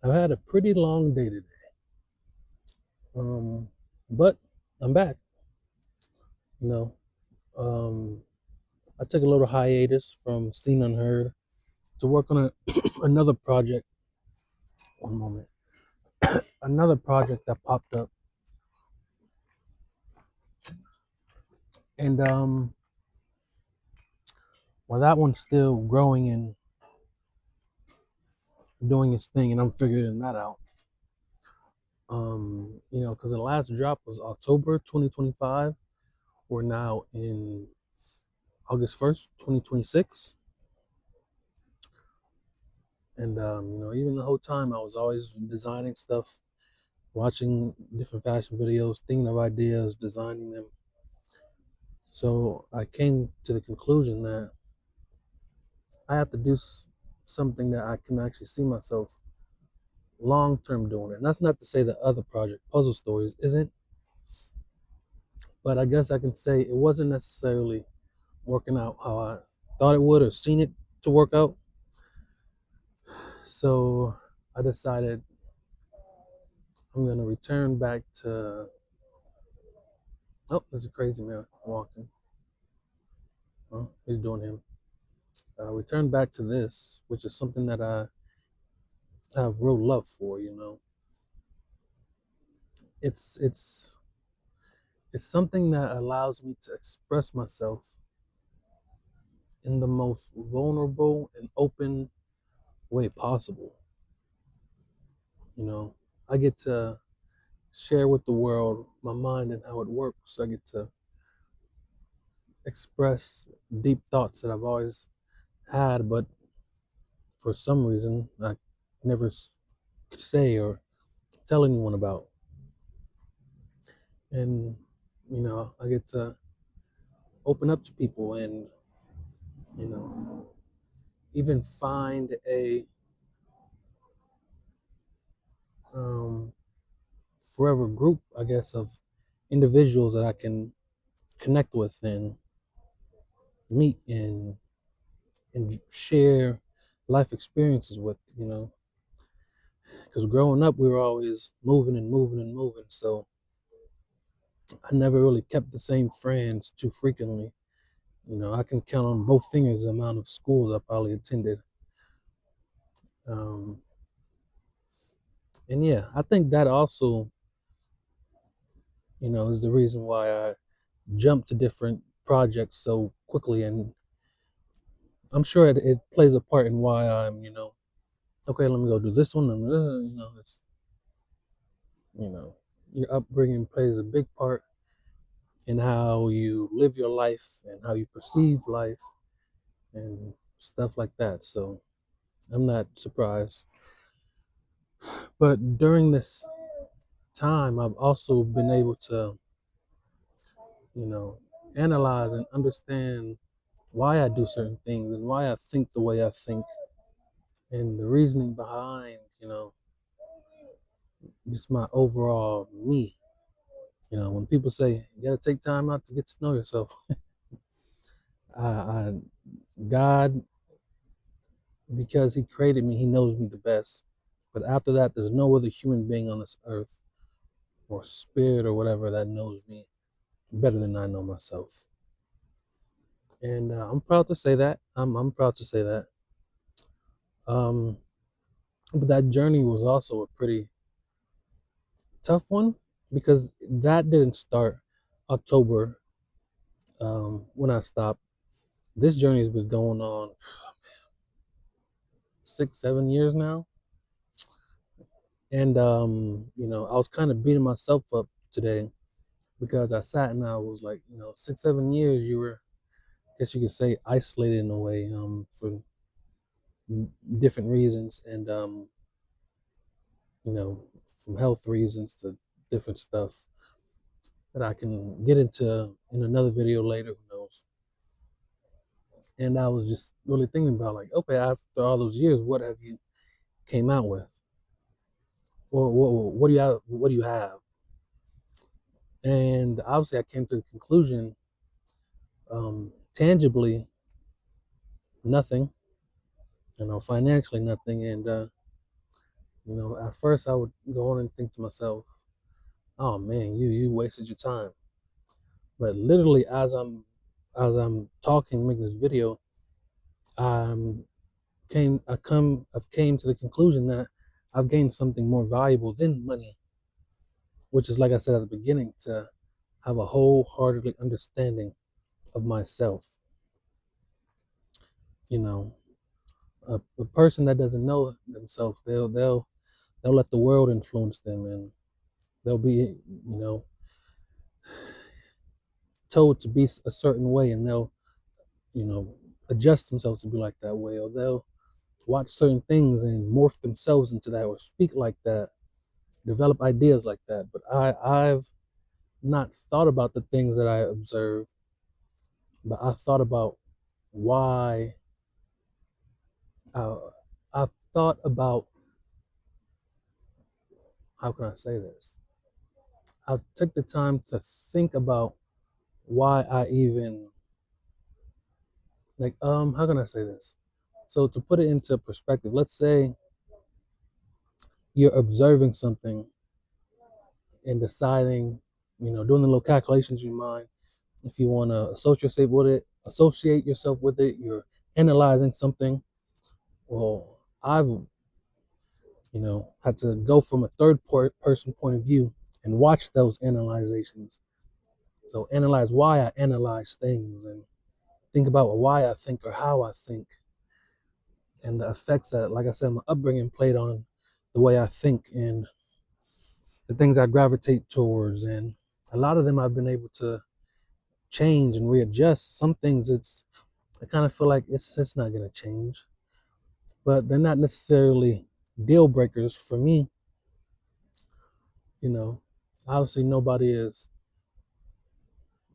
I've had a pretty long day today. Um, but I'm back. You know, um, I took a little hiatus from Seen Unheard to work on another project. One moment. Another project that popped up, and well, that one's still growing and doing its thing, and I'm figuring that out. Because the last drop was October 2025. We're now in August 1st, 2026. And even the whole time I was always designing stuff, watching different fashion videos, thinking of ideas, designing them. So I came to the conclusion that I have to do something that I can actually see myself long term doing it. And that's not to say that other project, Puzzle Stories, isn't, but I guess I can say it wasn't necessarily working out how I thought it would or seen it to work out. So I decided I'm gonna return back to. Oh, there's a crazy man walking. Well, he's doing him. Return back to this, which is something that I have real love for. It's it's something that allows me to express myself in the most vulnerable and open way possible. You know, I get to share with the world my mind and how it works. I get to express deep thoughts that I've always had, but for some reason I never say or tell anyone about. And I get to open up to people and you know even find a um, forever group, I guess, of individuals that I can connect with and meet and share life experiences with. Because growing up we were always moving and moving and moving, so I never really kept the same friends too frequently. I can count on both fingers the amount of schools I probably attended. um, and yeah, I think that also is the reason why I jumped to different projects so quickly. And I'm sure it plays a part in why I'm, okay, let me go do this one. And, you know, your upbringing plays a big part in how you live your life and how you perceive life and stuff like that. So I'm not surprised. But during this time, I've also been able to, you know, analyze and understand why I do certain things and why I think the way I think and the reasoning behind, just my overall me. When people say you got to take time out to get to know yourself, I God, because He created me, He knows me the best. But after that, there's no other human being on this earth or spirit or whatever that knows me better than I know myself. And I'm proud to say that. I'm proud to say that. Um, but that journey was also a pretty tough one because that didn't start October when I stopped. This journey has been going on 6, 7 years now. And, I was kind of beating myself up today because I sat and I was like, 6, 7 years, you were, I guess you could say, isolated in a way for different reasons. And, you know, from health reasons to different stuff that I can get into in another video later, who knows. And I was just really thinking about, like, okay, after all those years, what have you came out with? Or what do you have? What do you have? And obviously, I came to the conclusion, tangibly, nothing. Financially, nothing. And At first I would go on and think to myself, "Oh man, you wasted your time." But literally, as I'm talking, making this video, I'm I've came to the conclusion that I've gained something more valuable than money, which is, like I said at the beginning, to have a wholeheartedly understanding of myself. You know, a person that doesn't know themselves, they'll let the world influence them, and they'll be, told to be a certain way, and they'll, you know, adjust themselves to be like that way, or they'll watch certain things and morph themselves into that, or speak like that, develop ideas like that. But I've not thought about the things that I observe, but I thought about why. Uh, I've thought about, how can I say this? I've took the time to think about why I even, like, how can I say this? So to put it into perspective, let's say you're observing something and deciding, doing the little calculations in your mind, if you want to associate yourself with it, you're analyzing something. Well, I've, had to go from a person point of view and watch those analyzations. So analyze why I analyze things, and think about why I think or how I think, and the effects that, like I said, my upbringing played on the way I think and the things I gravitate towards. And a lot of them I've been able to change and readjust. Some things I kind of feel like it's not gonna change, but they're not necessarily deal breakers for me. You know, Obviously nobody is.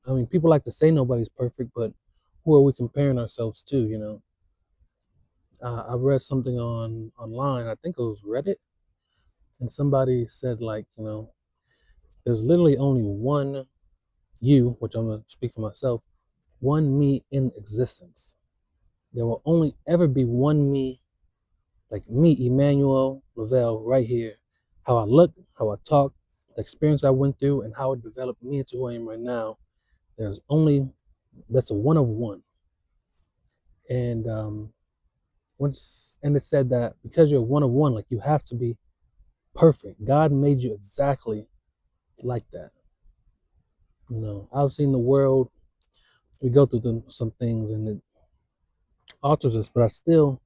I mean, people like to say nobody's perfect, but who are we comparing ourselves to? I read something online. I think it was Reddit, and somebody said, like, there's literally only one you, which I'm gonna speak for myself, one me in existence. There will only ever be one me, like me, Emmanuel Lavelle, right here. How I look, how I talk, the experience I went through, and how it developed me into who I am right now. There's only That's a one of one. And it said that because you're one of one, like, you have to be perfect. God made you exactly like that. I've seen the world. We go through some things, and it alters us, but I still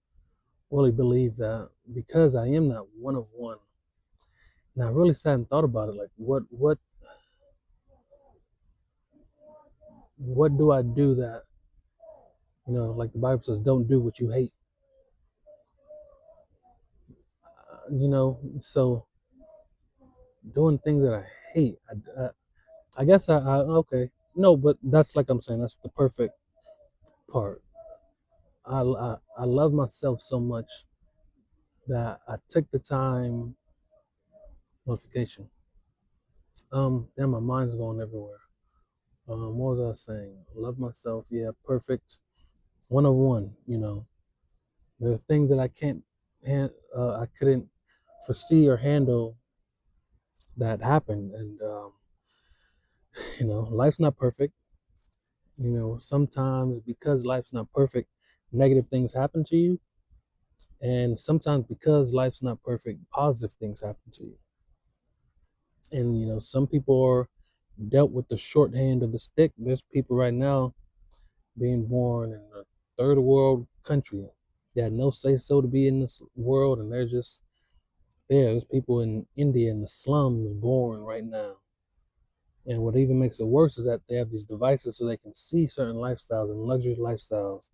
really believe that because I am that one of one. And I really sat and thought about it, like, what do I do that, like the Bible says, don't do what you hate. So doing things that I hate, I guess okay, no, but that's, like I'm saying, that's the perfect part. I love myself so much that I took the time. Notification. Damn, my mind's going everywhere. What was I saying? Love myself, yeah, perfect, one of one. There are things that I couldn't foresee or handle that happened, and life's not perfect. Sometimes because life's not perfect, negative things happen to you, and sometimes because life's not perfect, positive things happen to you. And some people are dealt with the shorthand of the stick. There's people right now being born in a third world country. They had no say so to be in this world, and they're just there. There's people in India in the slums born right now. And what even makes it worse is that they have these devices so they can see certain lifestyles and luxury lifestyles.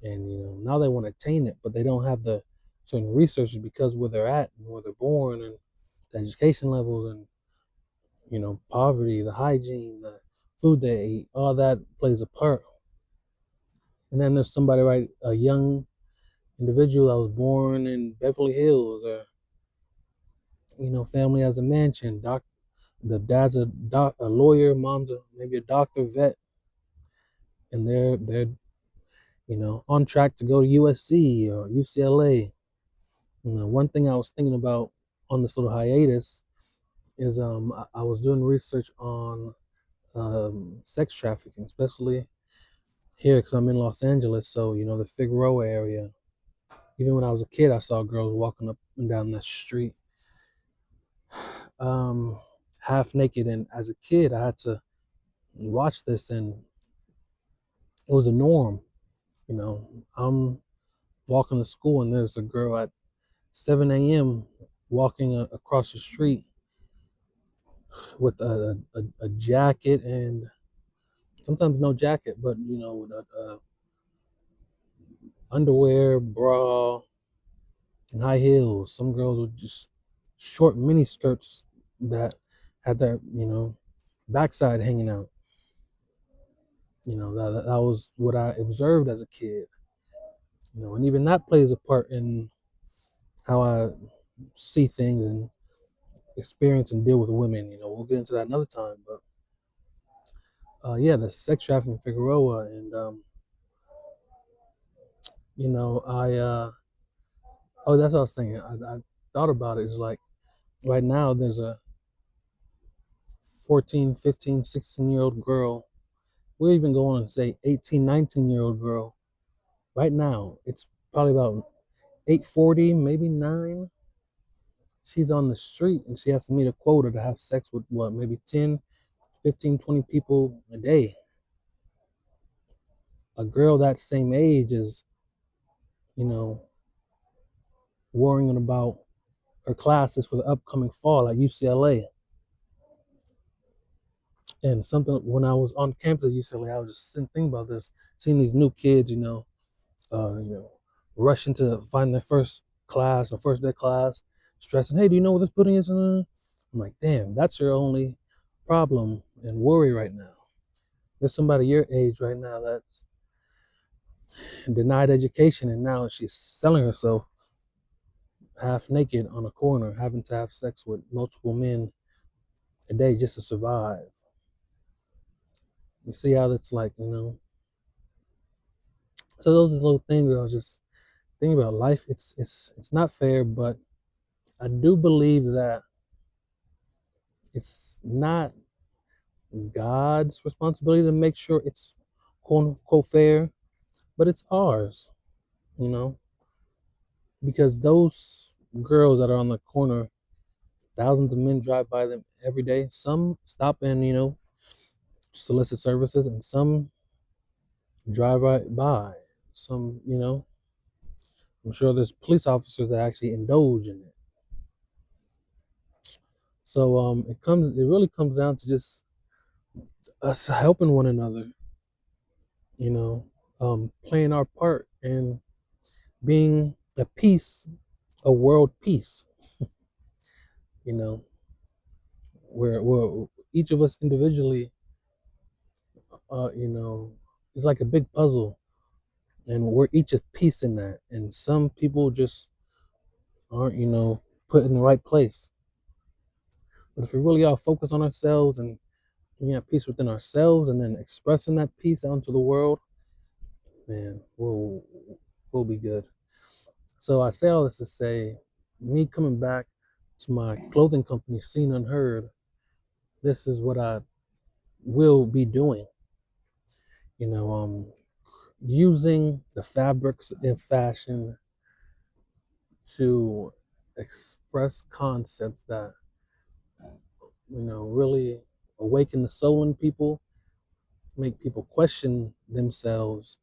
And now they want to attain it, but they don't have the certain resources because where they're at and where they're born, and the education levels, and poverty, the hygiene, the food they eat, all that plays a part. And then there's somebody, right, a young individual that was born in Beverly Hills, or family has a mansion, the dad's a lawyer, mom's maybe a doctor, vet, and they're on track to go to USC or UCLA. One thing I was thinking about on this little hiatus is I was doing research on sex trafficking, especially here because I'm in Los Angeles. So the Figueroa area. Even when I was a kid, I saw girls walking up and down that street, um, half naked. And as a kid, I had to watch this, and it was a norm. You know, I'm walking to school, and there's a girl at 7 a.m. walking across the street with a jacket and sometimes no jacket, but with a underwear, bra, and high heels. Some girls with just short mini skirts that had their backside hanging out. That was what I observed as a kid. And even that plays a part in how I see things and experience and deal with women. We'll get into that another time. But yeah, the sex trafficking Figueroa, and I oh, that's what I was thinking. I thought about it. It's like right now there's a 14, 15, 16-year-old girl. We're even going to say 18, 19-year-old girl. Right now, it's probably about 8:40, maybe 9. She's on the street and she has to meet a quota to have sex with what, maybe 10, 15, 20 people a day. A girl that same age is, you know, worrying about her classes for the upcoming fall at UCLA. And something when I was on campus at UCLA, I was just thinking about this, seeing these new kids, uh, you know, rushing to find their first class or first day class, stressing, hey, do you know what this pudding is? I'm like, damn, that's your only problem and worry right now. There's somebody your age right now that's denied education and now she's selling herself half naked on a corner, having to have sex with multiple men a day just to survive. You see how that's like, So those are the little things that I was just thinking about. Life. It's not fair, but I do believe that it's not God's responsibility to make sure it's quote unquote fair, but it's ours, you know, because those girls that are on the corner, thousands of men drive by them every day. Some stop and, solicit services, and some drive right by. Some, I'm sure there's police officers that actually indulge in it. So it really comes down to just us helping one another, you know, playing our part and being a world peace, you know, where each of us individually, you know, it's like a big puzzle, and we're each a piece in that. And some people just aren't, put in the right place. But if we really all focus on ourselves and being at peace within ourselves, and then expressing that peace out into the world, man, we'll be good. So I say all this to say, me coming back to my clothing company, Seen Unheard, this is what I will be doing. You know, using the fabrics in fashion to express concepts that really awaken the soul in people, make people question themselves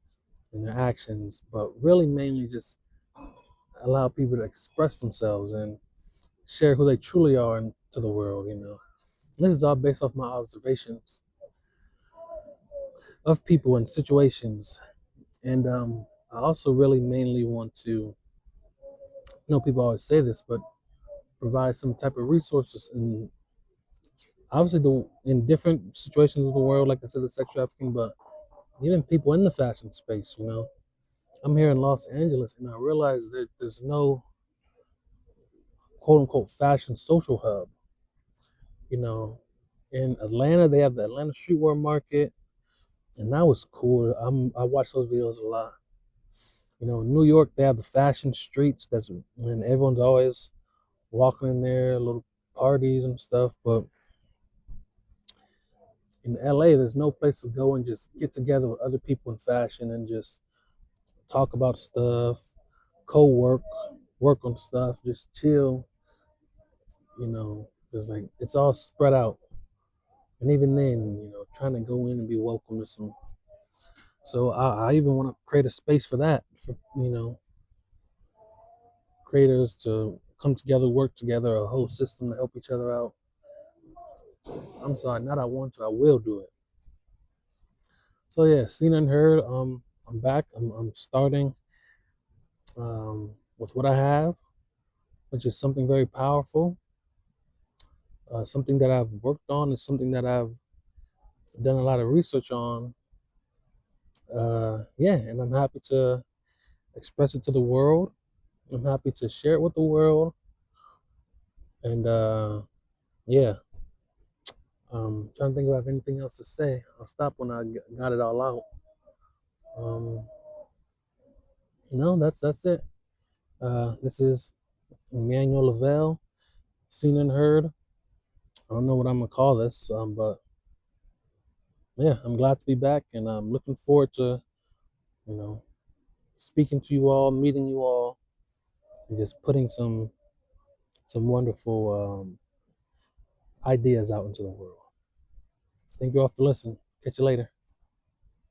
and their actions, but really mainly just allow people to express themselves and share who they truly are to the world. And this is all based off my observations of people and situations. And I also really mainly want to, people always say this, but provide some type of resources in obviously in different situations of the world, like I said, the sex trafficking, but even people in the fashion space. I'm here in Los Angeles, and I realize that there's no quote unquote fashion social hub. You know, in Atlanta, they have the Atlanta Streetwear Market, and that was cool. I watch those videos a lot. New York, they have the fashion streets. And everyone's always walking in there, little parties and stuff. But in LA, there's no place to go and just get together with other people in fashion and just talk about stuff, co-work, work on stuff, just chill. Just like it's all spread out. And even then, trying to go in and be welcome to some. So I even want to create a space for that, for creators to come together, work together, a whole system to help each other out. I'm sorry, not I want to, I will do it. So yeah, seen and heard. I'm back. I'm starting with what I have, which is something very powerful, something that I've worked on, and something that I've done a lot of research on. Yeah, and I'm happy to express it to the world. I'm happy to share it with the world, and yeah, trying to think about anything else to say. I'll stop when I got it all out. Um, no, that's it. This is Emmanuel Lavelle, seen and heard. I don't know what I'm gonna call this, but yeah, I'm glad to be back, and I'm looking forward to you know speaking to you all, meeting you all, and just putting some wonderful ideas out into the world. Thank you all for listening. Catch you later.